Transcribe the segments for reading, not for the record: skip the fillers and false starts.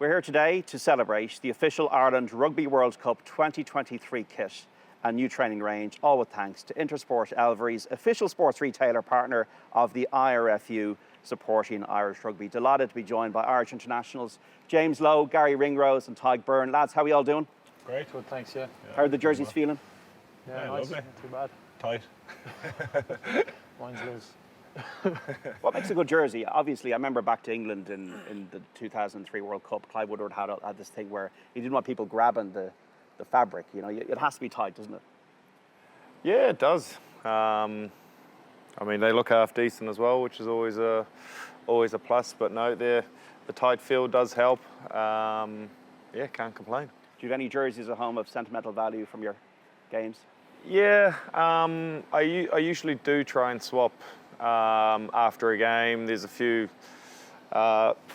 We're here today to celebrate the official Ireland Rugby World Cup 2023 kit and new training range, all with thanks to Intersport Elvery's official sports retailer partner of the IRFU, supporting Irish Rugby. Delighted to be joined by Irish internationals James Lowe, Garry Ringrose and Tadhg Beirne. Lads, how are we all doing? Great, good, thanks, yeah. How are the jerseys feeling? Yeah, nice, lovely. Not too bad. Tight. Mine's loose. What makes a good jersey? Obviously, I remember back to England in the 2003 World Cup, Clive Woodward had this thing where he didn't want people grabbing the fabric. You know, it has to be tight, doesn't it? Yeah, it does. I mean, they look half decent as well, which is always a plus. But no, the tight feel does help. Yeah, can't complain. Do you have any jerseys at home of sentimental value from your games? Yeah, I usually do try and swap after a game. There's a few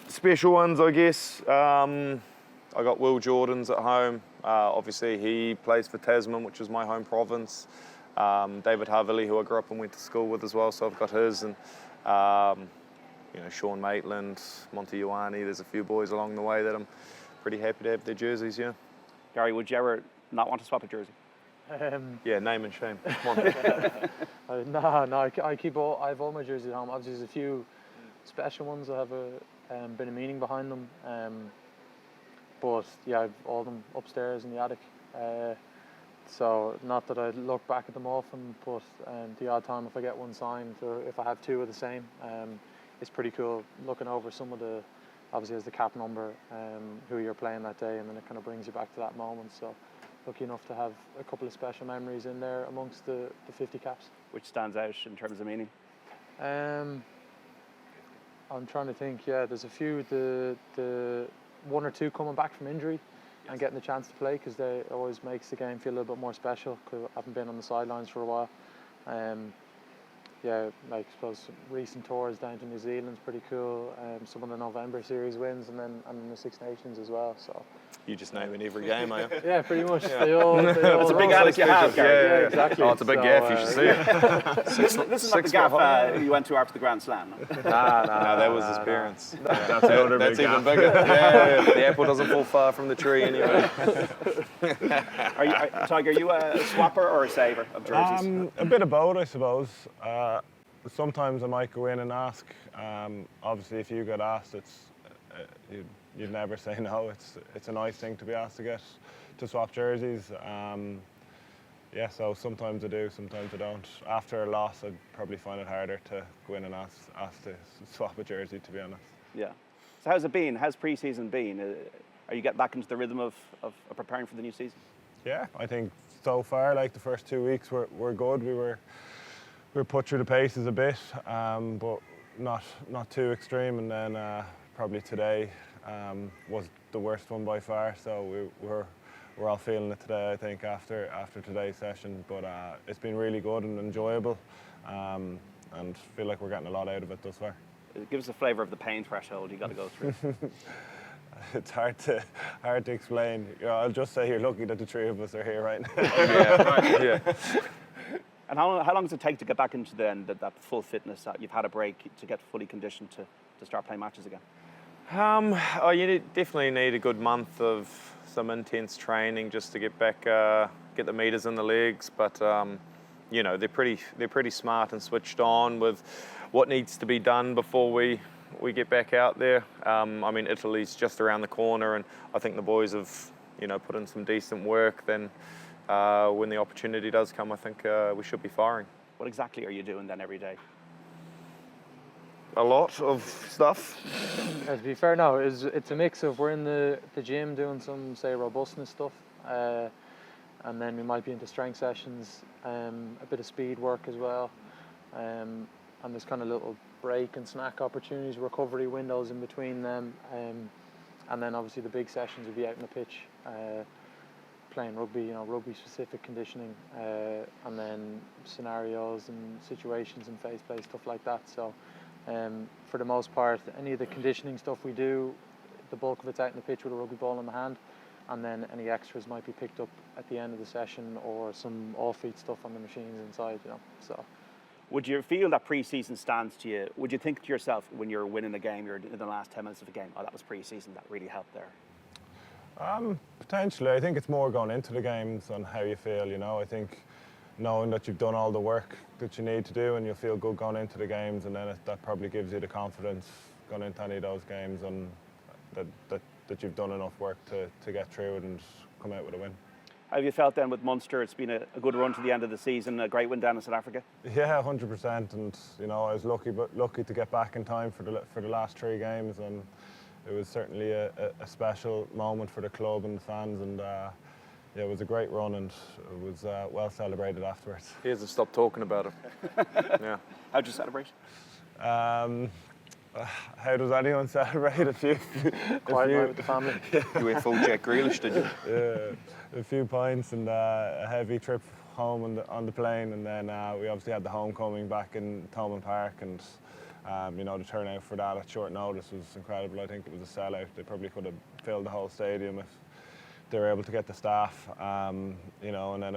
special ones, I guess. I got Will Jordan's at home. Obviously, he plays for Tasman, which is my home province. David Havili, who I grew up and went to school with as well, so I've got his. And you know, Sean Maitland, Monty Ioane. There's a few boys along the way that I'm pretty happy to have their jerseys. Yeah. Garry, would you ever not want to swap a jersey? Yeah, name and shame. Come on. No, I have all my jerseys at home. Obviously, there's a few special ones that have a bit of meaning behind them. But yeah, I've all of them upstairs in the attic. So not that I look back at them often, but the odd time if I get one signed or if I have two of the same, it's pretty cool looking over some of the, obviously as the cap number, who you're playing that day, and then it kind of brings you back to that moment. So lucky enough to have a couple of special memories in there amongst the 50 caps. Which stands out in terms of meaning? I'm trying to think. Yeah, there's a few. The one or two coming back from injury and getting the chance to play, because they always makes the game feel a little bit more special, because I haven't been on the sidelines for a while. Yeah, like I suppose recent tours down to New Zealand's pretty cool. Some of the November series wins, and then the Six Nations as well. So You just name it every game, are you? yeah, pretty much. Yeah. They all It's a big attic you have, Garry. Yeah, exactly. Oh, it's a big gaff. You should see it. This is not the gaff you went to after the Grand Slam. No, that was his parents. That's another That's big even gap. bigger. Yeah, the apple doesn't fall far from the tree anyway. Tadhg, are you a swapper or a saver of jerseys? A bit of both, I suppose. Sometimes I might go in and ask. Obviously, if you get asked, you'd never say no. It's a nice thing to be asked to swap jerseys. Yeah, so sometimes I do, sometimes I don't. After a loss, I'd probably find it harder to go in and ask to swap a jersey, to be honest. Yeah. So how's it been? How's pre-season been? Are you getting back into the rhythm of preparing for the new season? Yeah, I think so far, like the first 2 weeks were good. We were put through the paces a bit, but not too extreme. And then probably today was the worst one by far. So we're all feeling it today, I think, after today's session. But it's been really good and enjoyable, and feel like we're getting a lot out of it thus far. Give us a flavour of the pain threshold you got to go through. It's hard to explain. I'll just say you're lucky that the three of us are here right now. Yeah. And how long does it take to get back into that full fitness? You've had a break to get fully conditioned to start playing matches again? You definitely need a good month of some intense training just to get back, get the meters in the legs. But you know, they're pretty smart and switched on with what needs to be done before we get back out there. I mean, Italy's just around the corner, and I think the boys have put in some decent work. Then when the opportunity does come, I think we should be firing. What exactly are you doing then every day? A lot of stuff. To be fair, no, it's a mix of we're in the gym doing some, say, robustness stuff, and then we might be into strength sessions, a bit of speed work as well, and there's kind of little break and snack opportunities, recovery windows in between them, and then obviously the big sessions will be out on the pitch, playing rugby, rugby specific conditioning, and then scenarios and situations and phase play, stuff like that. So for the most part, any of the conditioning stuff we do, the bulk of it's out in the pitch with a rugby ball in the hand, and then any extras might be picked up at the end of the session, or some off-feet stuff on the machines inside, So Would you feel that pre-season stands to you? Would you think to yourself when you're winning a game, you're in the last 10 minutes of a game, oh, that was pre-season, that really helped there? Potentially. I think it's more going into the games and how you feel, you know. I think knowing that you've done all the work that you need to do and you'll feel good going into the games, and then that probably gives you the confidence going into any of those games, and that you've done enough work to get through it and come out with a win. How have you felt then with Munster? It's been a good run to the end of the season, a great win down in South Africa. Yeah, 100%. And you know, I was lucky to get back in time for the last 3 games, and it was certainly a special moment for the club and the fans. And yeah, it was a great run, and it was well celebrated afterwards. He hasn't stopped talking about it. Yeah. How'd you celebrate? How does anyone celebrate? Quiet night with the family. You went full Jack Grealish, did you? Yeah, a few pints and a heavy trip home on the plane, and then we obviously had the homecoming back in Thomond Park, and you know, the turnout for that at short notice was incredible. I think it was a sellout. They probably could have filled the whole stadium if they were able to get the staff. You know, and then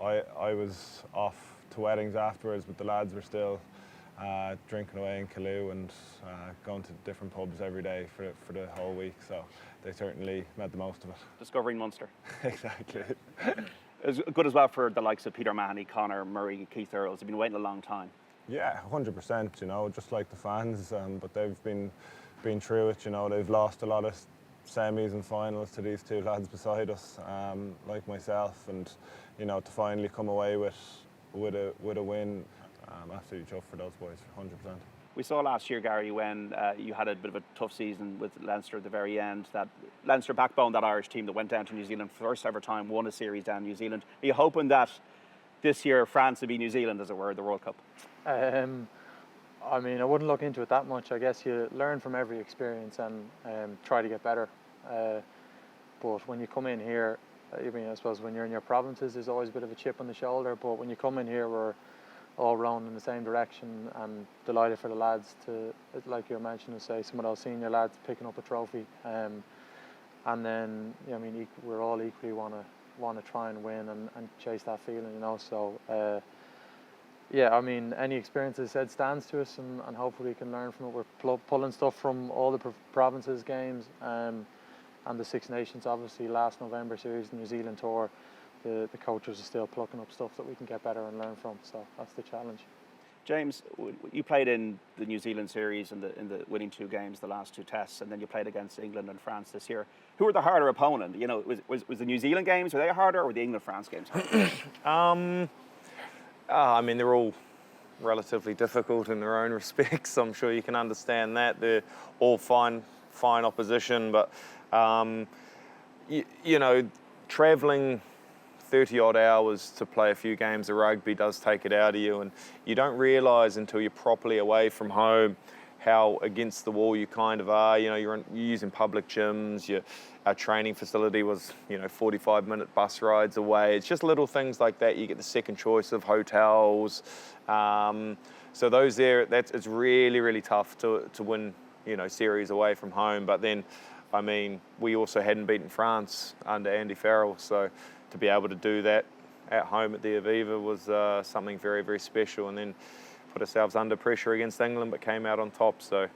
I was off to weddings afterwards, but the lads were still drinking away in Calloo and going to different pubs every day for the whole week. So they certainly made the most of it. Discovering Munster. Exactly. It was good as well for the likes of Peter Mahoney, Conor Murray, Keith Earls. They've been waiting a long time. Yeah, 100%. You know, just like the fans, but they've been through it. You know, they've lost a lot of semis and finals to these 2 lads beside us, like myself, and you know, to finally come away with a win. Absolutely tough for those boys, 100%. We saw last year, Garry, when you had a bit of a tough season with Leinster at the very end, that Leinster backbone, that Irish team that went down to New Zealand for the first ever time, won a series down in New Zealand. Are you hoping that this year France will be New Zealand, as it were, the World Cup? I mean, I wouldn't look into it that much. I guess you learn from every experience and try to get better. But when you come in here, I mean, I suppose when you're in your provinces, there's always a bit of a chip on the shoulder. But when you come in here, we're all rowing in the same direction, and delighted for the lads to, like you mentioned, say some of those senior lads picking up a trophy, and then I mean, we're all equally want to try and win and chase that feeling, you know. So yeah, I mean, any experience, as I said, stands to us, and hopefully we can learn from it. We're pulling stuff from all the provinces games, and the Six Nations, obviously last November series, the New Zealand tour. The coaches are still plucking up stuff that we can get better and learn from. So that's the challenge. James, you played in the New Zealand series in the winning 2 games, the last 2 tests, and then you played against England and France this year. Who were the harder opponent? You know, was the New Zealand games, were they harder, or were the England-France games harder? I mean, they're all relatively difficult in their own respects. I'm sure you can understand that. They're all fine opposition, but you know, travelling 30-odd hours to play a few games of rugby does take it out of you, and you don't realise until you're properly away from home how against the wall you kind of are. You know, you're using public gyms. Our training facility was, you know, 45-minute bus rides away. It's just little things like that. You get the second choice of hotels. So those there, it's really, really tough to win, you know, series away from home. But then, I mean, we also hadn't beaten France under Andy Farrell, so to be able to do that at home at the Aviva was something very, very special, and then put ourselves under pressure against England but came out on top. So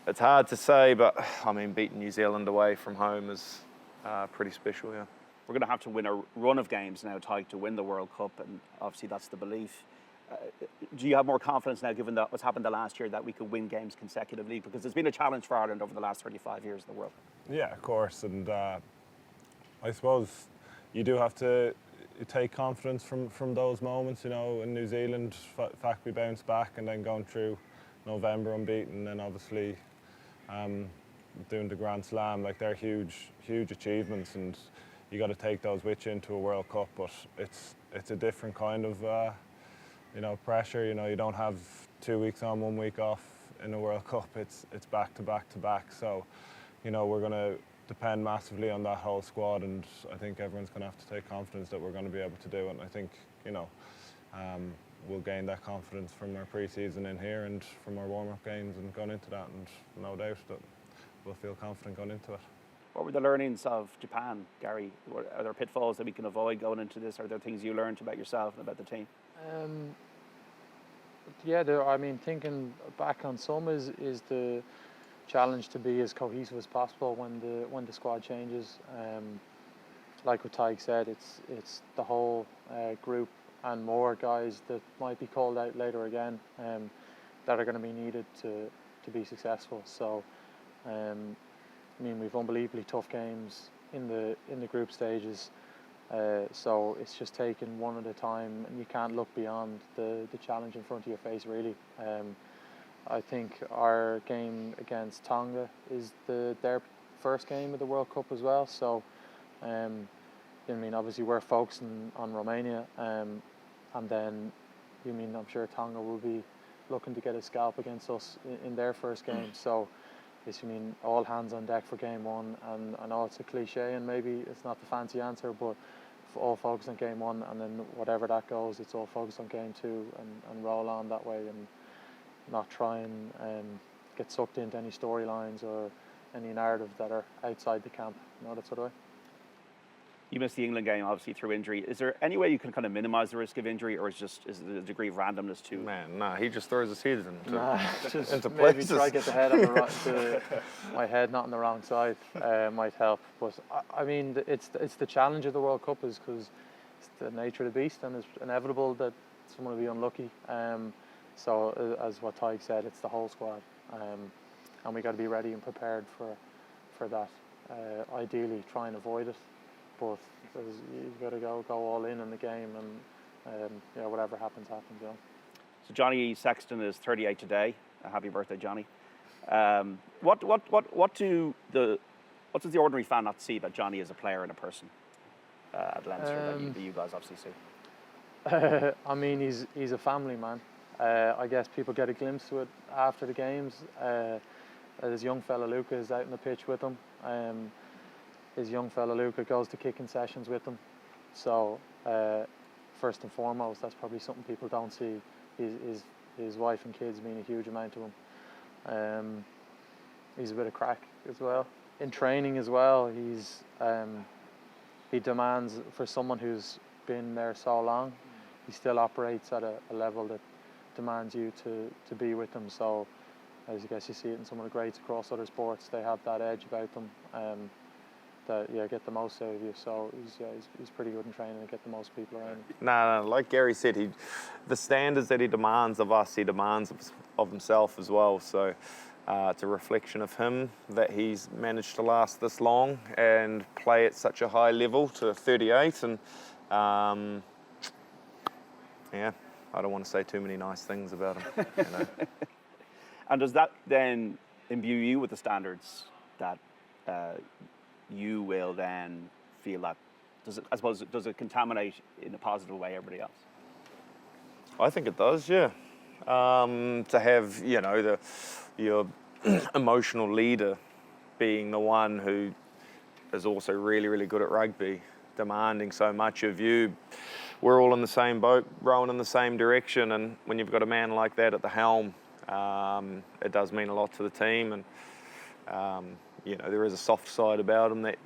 it's hard to say, but I mean, beating New Zealand away from home is pretty special, yeah. We're going to have to win a run of games now, Tadhg, to win the World Cup, and obviously that's the belief. Do you have more confidence now, given that what's happened the last year, that we could win games consecutively? Because it's been a challenge for Ireland over the last 35 years in the World Cup. Yeah, of course, and I suppose you do have to take confidence from those moments. You know, in New Zealand, fact we bounced back, and then going through November unbeaten, and obviously doing the Grand Slam, like they're huge achievements, and you got to take those with you into a World Cup. But it's a different kind of you know, pressure. You know, you don't have 2 weeks on, 1 week off in a World Cup. It's back to back to back. So, you know, we're going to depend massively on that whole squad, and I think everyone's going to have to take confidence that we're going to be able to do it. And I think, you know, we'll gain that confidence from our pre-season in here and from our warm-up games and going into that, and no doubt that we'll feel confident going into it. What were the learnings of Japan, Garry? Are there pitfalls that we can avoid going into this? Are there things you learned about yourself and about the team? yeah, I mean, thinking back on some is the challenge to be as cohesive as possible when the squad changes. Like what Tadhg said, it's the whole group and more guys that might be called out later again that are going to be needed to be successful. So, I mean, we've unbelievably tough games in the group stages. So it's just taking one at a time, and you can't look beyond the challenge in front of your face, really. I think our game against Tonga is their first game of the World Cup as well. So, I mean, obviously we're focusing on Romania, and then, I'm sure Tonga will be looking to get a scalp against us in their first game. So, all hands on deck for game one, and I know it's a cliche and maybe it's not the fancy answer, but all focused on game one, and then whatever that goes, it's all focused on game two, and roll on that way, and not try and get sucked into any storylines or any narrative that are outside the camp, that sort of way. You missed the England game, obviously, through injury. Is there any way you can kind of minimise the risk of injury, or is there a degree of randomness too? Man, nah, he just throws his head just into maybe places. try to get the head on my head not on the wrong side might help. But I mean, it's the challenge of the World Cup is because it's the nature of the beast, and it's inevitable that someone will be unlucky. So as what Tadhg said, it's the whole squad, and we got to be ready and prepared for that. Ideally, try and avoid it. But you've got to go all in the game, and whatever happens. So Johnny Sexton is 38 today. Happy birthday, Johnny. What does the ordinary fan not see about Johnny as a player and a person at Leinster that you guys obviously see? I mean, he's a family man. I guess people get a glimpse of it after the games. His young fella Luca is out on the pitch with him. His young fella Luca goes to kicking sessions with him. So first and foremost, that's probably something people don't see. His wife and kids mean a huge amount to him. He's a bit of crack as well. In training as well, he demands, for someone who's been there so long, he still operates at a level that demands you to be with them. So as I guess you see it in some of the greats across other sports, they have that edge about them. That get the most out of you. So he's pretty good in training to get the most people around him. No, like Garry said, the standards that he demands of us, he demands of himself as well. So it's a reflection of him that he's managed to last this long and play at such a high level to 38. And I don't want to say too many nice things about him. And does that then imbue you with the standards that you will then feel that, does it contaminate in a positive way everybody else? I think it does, yeah. To have, your emotional leader being the one who is also really, really good at rugby, demanding so much of you. We're all in the same boat, rowing in the same direction, and when you've got a man like that at the helm, it does mean a lot to the team. And there is a soft side about him that,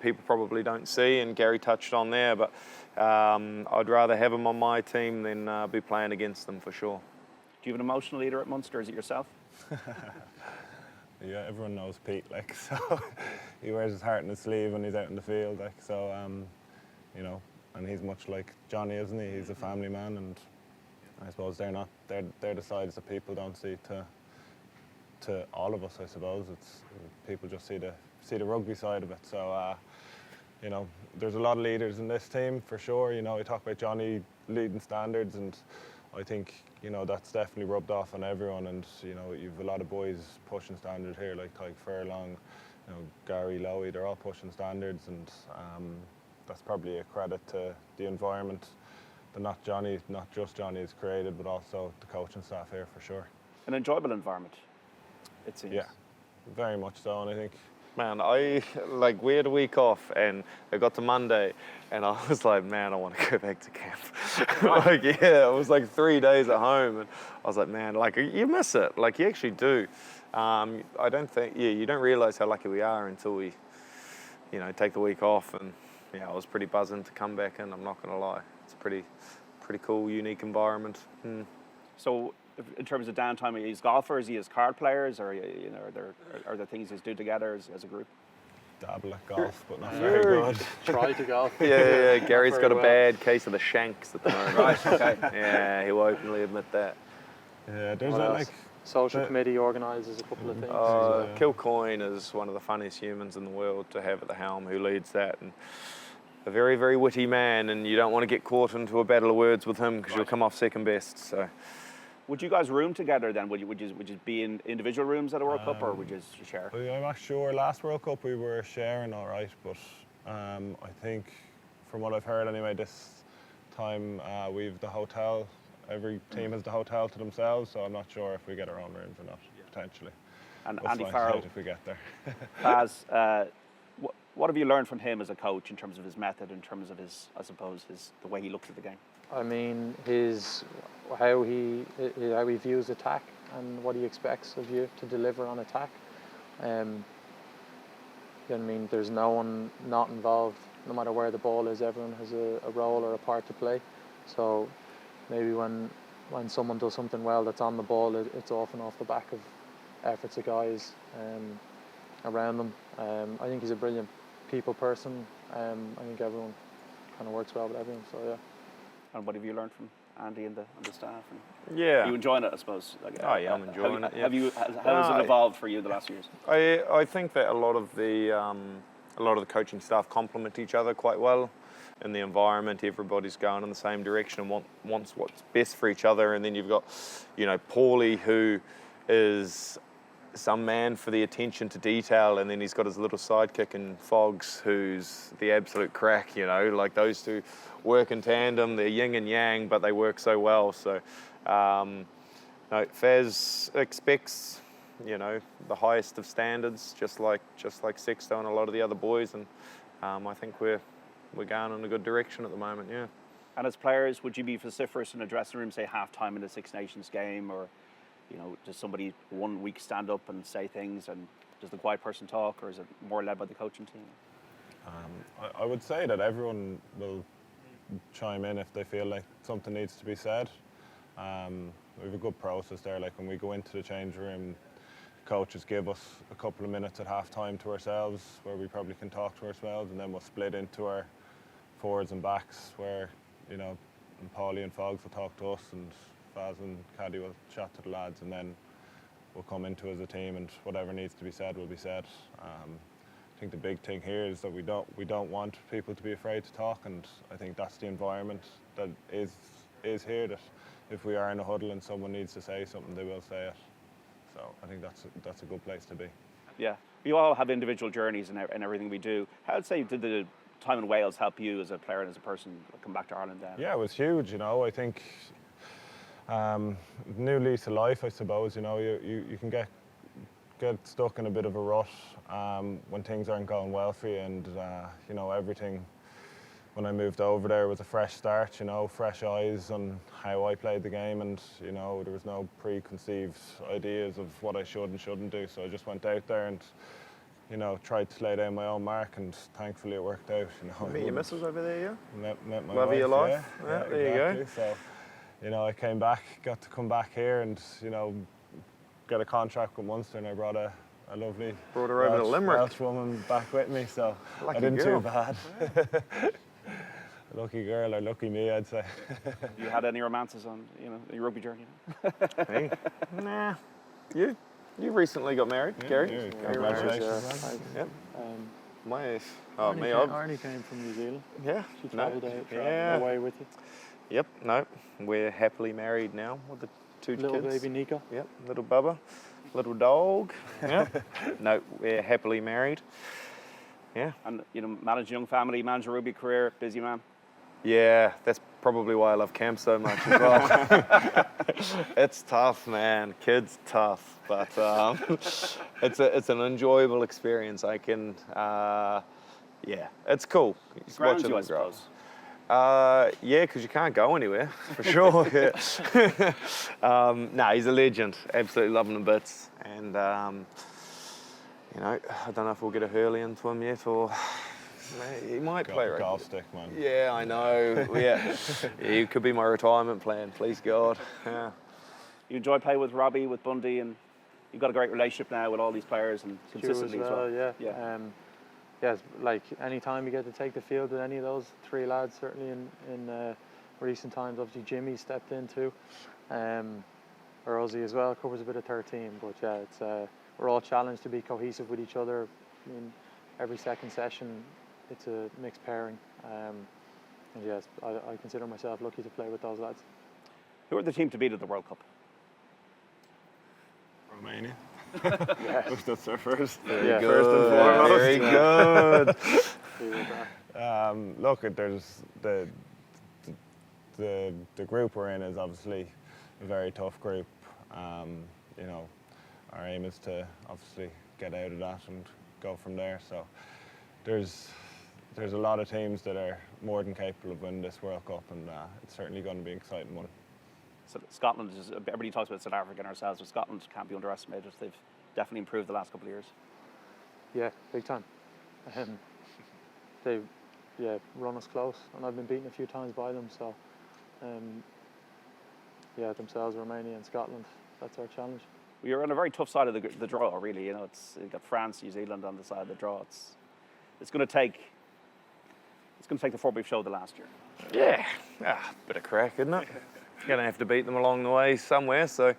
people probably don't see, and Garry touched on there, but I'd rather have him on my team than be playing against them for sure. Do you have an emotional leader at Munster? Is it yourself? Yeah, everyone knows Pete, so he wears his heart in his sleeve when he's out in the field, so, and he's much like Johnny, isn't he? He's a family man, and I suppose they're the sides that people don't see to all of us, I suppose. It's people just see the rugby side of it. So there's a lot of leaders in this team for sure. You talk about Johnny leading standards, and I think that's definitely rubbed off on everyone. And you've a lot of boys pushing standards here, like Tadhg Furlong, Garry, Lowe. They're all pushing standards, and that's probably a credit to the environment that not just Johnny has created, but also the coaching staff here for sure. An enjoyable environment, it seems. Yeah, very much so, and I think. Man, we had a week off, and it got to Monday, and I was like, man, I want to go back to camp. It was like 3 days at home, and I was like, man, you miss it, you actually do. I don't think, you don't realise how lucky we are until we, take the week off, and I was pretty buzzing to come back in. I'm not going to lie, it's pretty cool, unique environment. So, in terms of Downtime, are you golfers? Are you card players? Or are there things you do together as a group? Dabble at golf, but not very good. Try to golf. Yeah, Gary's got a well. bad case of the shanks at the moment. Right. Okay. Yeah, he'll openly admit that. Yeah, there's What a, else? Social committee organises a couple of things. Kilcoyne is one of the funniest humans in the world to have at the helm, who leads that, and a very, very witty man, and you don't want to get caught into a battle of words with him because you'll come off second best. So, would you guys room together then? Would you be in individual rooms at a World Cup, or would you share? I'm not sure. Last World Cup we were sharing all right, but I think from what I've heard anyway, this time we've the hotel. Every team has the hotel to themselves, so I'm not sure if we get our own rooms or not, potentially. And We'll Andy find Farrell, out if we get there. Baz, what have you learned from him as a coach in terms of his method, in terms of the way he looks at the game? I mean, how he views attack and what he expects of you to deliver on attack. I mean, there's no one not involved, no matter where the ball is. Everyone has a role or a part to play. So maybe when someone does something well that's on the ball, it's often off the back of efforts of guys around them. I think he's a brilliant people person. I think everyone kind of works well with everyone. So yeah. And what have you learned from Andy and the staff? yeah. Are you enjoying it, I suppose? Oh, yeah, I'm enjoying it. Yeah. How has it evolved for you the last few years? I think that a lot of the coaching staff complement each other quite well. In the environment, everybody's going in the same direction and wants what's best for each other. And then you've got, Paulie, who is some man for the attention to detail, and then he's got his little sidekick in Fogs, who's the absolute crack. Like those two work in tandem. They're yin and yang, but they work so well. So, Faz expects, the highest of standards, just like Sexto and a lot of the other boys, and I think we're going in a good direction at the moment. Yeah. And as players, would you be vociferous in a dressing room, say half-time in the Six Nations game, or does somebody one week stand up and say things, and does the quiet person talk, or is it more led by the coaching team? I would say that everyone will chime in if they feel like something needs to be said. We have a good process there. Like when we go into the change room, coaches give us a couple of minutes at half-time to ourselves where we probably can talk to ourselves, and then we'll split into our forwards and backs where, and Paulie and Fogs will talk to us, and Faz and Caddy will chat to the lads, and then we'll come into as a team, and whatever needs to be said will be said. I think the big thing here is that we don't want people to be afraid to talk, and I think that's the environment that is here, that if we are in a huddle and someone needs to say something, they will say it. So I think that's a good place to be. Yeah. We all have individual journeys in everything we do. How would say did the time in Wales help you as a player and as a person come back to Ireland then? Yeah, it was huge. I think new lease of life, I suppose. You can get stuck in a bit of a rut when things aren't going well for you, and everything. When I moved over there was a fresh start, fresh eyes on how I played the game, and there was no preconceived ideas of what I should and shouldn't do. So I just went out there and tried to lay down my own mark, and thankfully it worked out. Meet your missus over there, yeah? Met my love wife, of your life. Yeah, there exactly. You go. So I came back, got to come back here, and get a contract with Munster, and I brought a lovely brought her over to Limerick. Welsh woman back with me, so Lucky I didn't girl. too bad. Lucky girl, or lucky me, I'd say. You had any romances on your rugby journey? Me? Nah. You recently got married, Garry? Yeah, congratulations. Yep. Me, Arnie came from New Zealand. Yeah. She travelled away with you. Yep. No, we're happily married now with the two Little kids. baby Nico. Yep. Little Bubba, little dog. Yep. No, we're happily married. Yeah. And manage a young family, manage a rugby career, busy man. Yeah, that's probably why I love camp so much as well. It's tough, man. Kids tough, but it's an enjoyable experience. I can, it's cool. It grounds you, I suppose. Yeah, because you can't go anywhere, for sure. He's a legend. Absolutely loving him bits. And, I don't know if we'll get a hurley into him yet, or he might play rugby. Golf stick, man. Yeah, I know. Yeah, he could be my retirement plan, please God. Yeah. You enjoy playing with Robbie, with Bundy, and you've got a great relationship now with all these players and consistently as well. Yeah. Yeah. Yeah, it's like any time you get to take the field with any of those three lads, certainly in recent times, obviously Jimmy stepped in too, Ozzy as well, covers a bit of 13. But yeah, it's we're all challenged to be cohesive with each other. In every second session, it's a mixed pairing. And yes, I consider myself lucky to play with those lads. Who are the team to beat at the World Cup? Romania. Yes. That's our first. Yeah. First and foremost. Very good. Look, there's the group we're in is obviously a very tough group. You know, our aim is to obviously get out of that and go from there. So there's a lot of teams that are more than capable of winning this World Cup, and it's certainly going to be an exciting one. So Scotland is, everybody talks about South Africa and ourselves, but Scotland can't be underestimated. They've definitely improved the last couple of years. Yeah, big time. They run us close, and I've been beaten a few times by them. So, themselves, Romania and Scotland, that's our challenge. You're on a very tough side of the draw, really. You know, you've got France, New Zealand on the side of the draw. It's going to take the form we've showed the last year. Yeah, bit of crack, isn't it? Going to have to beat them along the way somewhere. So,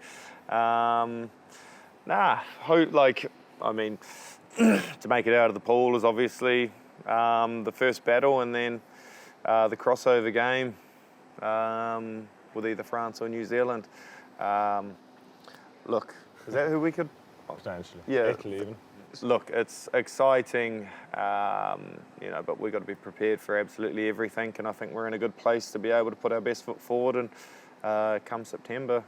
to make it out of the pool is obviously the first battle, and then the crossover game with either France or New Zealand. Look, is that who we could? Potentially. Yeah. Italy even. Look, it's exciting, but we've got to be prepared for absolutely everything, and I think we're in a good place to be able to put our best foot forward, and come September,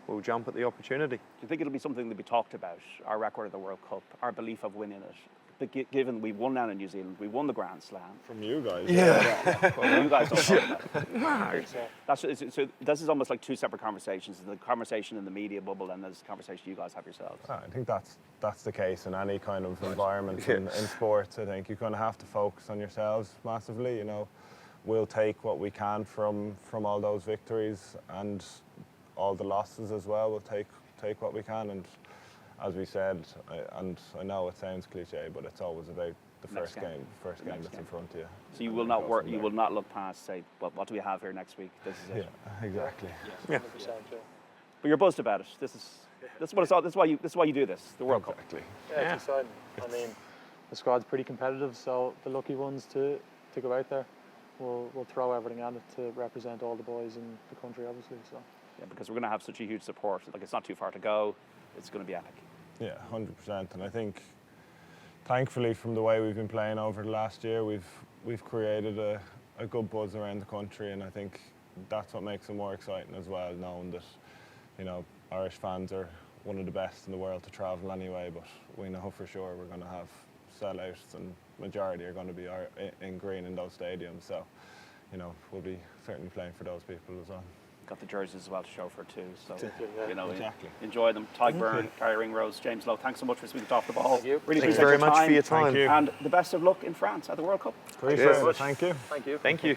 we'll jump at the opportunity. Do you think it'll be something to be talked about, our record at the World Cup, our belief of winning it? But given we won down in New Zealand, we won the Grand Slam. From you guys. Yeah. Well, you guys don't talk about it. So this is almost like two separate conversations. The conversation in the media bubble, and there's the conversation you guys have yourselves. I think that's the case in any kind of environment in sports. I think you kind of have to focus on yourselves massively. You know, we'll take what we can from all those victories and all the losses as well. We'll take what we can, and as we said, and I know it sounds cliche, but it's always about the first game that's in front of you. So you will not work. You will not look past, say, well, what do we have here next week? This is it. Yeah, exactly. Yeah. But you're buzzed about it. This is what it's all. This is why you do this. The World Cup. Yeah, it's exciting. I mean, the squad's pretty competitive, so the lucky ones to go out there, we'll throw everything at it to represent all the boys in the country, obviously. So. Yeah, because we're going to have such a huge support. Like, it's not too far to go. It's going to be epic. Yeah, 100%. And I think, thankfully, from the way we've been playing over the last year, we've created a good buzz around the country, and I think that's what makes it more exciting as well, knowing that, you know, Irish fans are one of the best in the world to travel anyway, but we know for sure we're going to have sellouts, and majority are going to be in green in those stadiums. So, you know, we'll be certainly playing for those people as well. Got the jerseys as well to show for too, so exactly. You know, enjoy them. Tadhg Byrne, Garry Ringrose, James Lowe, thanks so much for speaking off the ball. Thank you. Really Thanks appreciate very your much time. for your time. Thank you. And the best of luck in France at the World Cup. Appreciate it. Yes. Thank you. Thank you. Thank you.